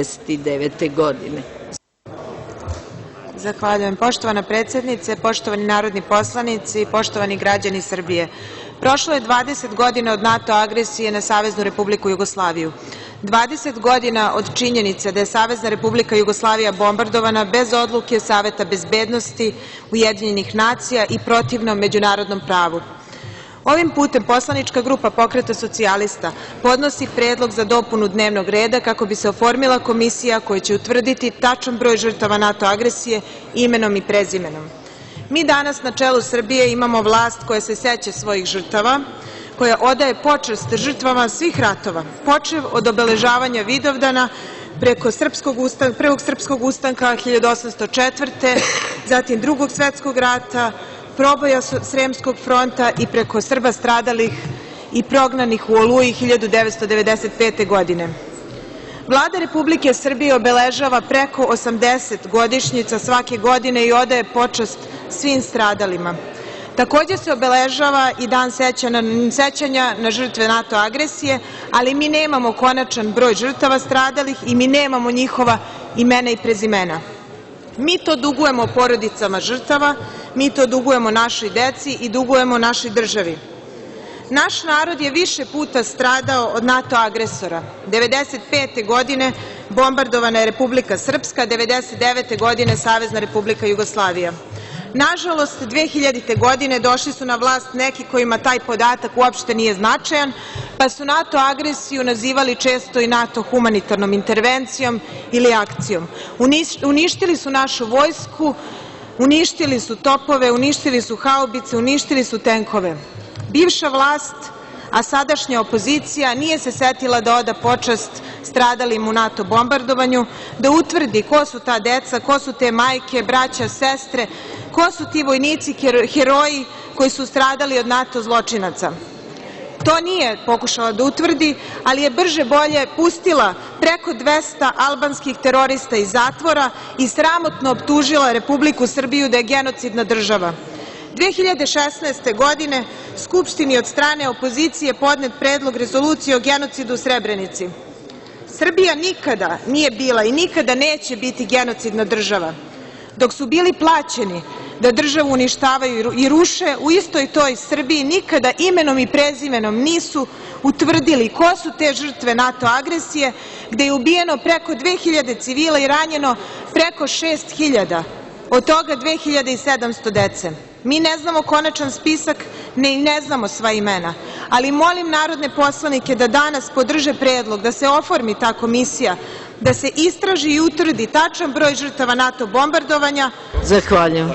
1999. godine. Zahvaljujem. Poštovana predsednice, poštovani narodni poslanici, poštovani građani Srbije, prošlo je 20 godina od NATO agresije na Saveznu Republiku Jugoslaviju. 20 godina od činjenice da je Savezna Republika Jugoslavija bombardovana bez odluke Saveta bezbednosti Ujedinjenih nacija i protivno međunarodnom pravu. Ovim putem poslanička grupa Pokreta socijalista podnosi predlog za dopunu dnevnog reda kako bi se oformila komisija koja će utvrditi tačan broj žrtava NATO agresije imenom i prezimenom. Mi danas na čelu Srbije imamo vlast koja se seća svojih žrtava, koja odaje počast žrtvama svih ratova, počev od obeležavanja Vidovdana preko Prvog srpskog ustanka 1804. zatim Drugog svetskog rata, proboja Sremskog fronta i preko Srba stradalih i prognanih u Oluji 1995. godine. Vlada Republike Srbije obeležava preko 80 godišnjica svake godine i odaje počast svim stradalima. Takođe se obeležava i dan sećanja na žrtve NATO agresije, ali mi nemamo konačan broj žrtava stradalih i mi nemamo njihova imena i prezimena. Mi to dugujemo porodicama žrtava, mi to dugujemo našoj deci i dugujemo našoj državi. Naš narod je više puta stradao od NATO agresora. 1995. godine bombardovana je Republika Srpska, 1999. godine Savezna Republika Jugoslavija. Nažalost, 2000. godine došli su na vlast neki kojima taj podatak uopšte nije značajan, pa su NATO agresiju nazivali često i NATO humanitarnom intervencijom ili akcijom. Uništili su našu vojsku, uništili su topove, uništili su haubice, uništili su tenkove. Bivša vlast, a sadašnja opozicija nije se setila da oda počast stradalim u NATO bombardovanju, da utvrdi ko su ta deca, ko su te majke, braća, sestre, ko su ti vojnici, heroji koji su stradali od NATO zločinaca. To nije pokušala da utvrdi, ali je brže bolje pustila preko 200 albanskih terorista iz zatvora i sramotno optužila Republiku Srbiju da je genocidna država. 2016. godine Skupštini od strane opozicije podnet predlog rezolucije o genocidu u Srebrenici. Srbija nikada nije bila i nikada neće biti genocidna država. Dok su bili plaćeni da državu uništavaju i ruše, u istoj toj Srbiji nikada imenom i prezimenom nisu utvrdili ko su te žrtve NATO agresije, gde je ubijeno preko 2000 civila i ranjeno preko 6000, od toga 2700 dece. Mi ne znamo konačan spisak, ne znamo sva imena, ali molim narodne poslanike da danas podrže predlog da se oformi ta komisija, da se istraži i utvrdi tačan broj žrtava NATO bombardovanja. Zahvaljujem.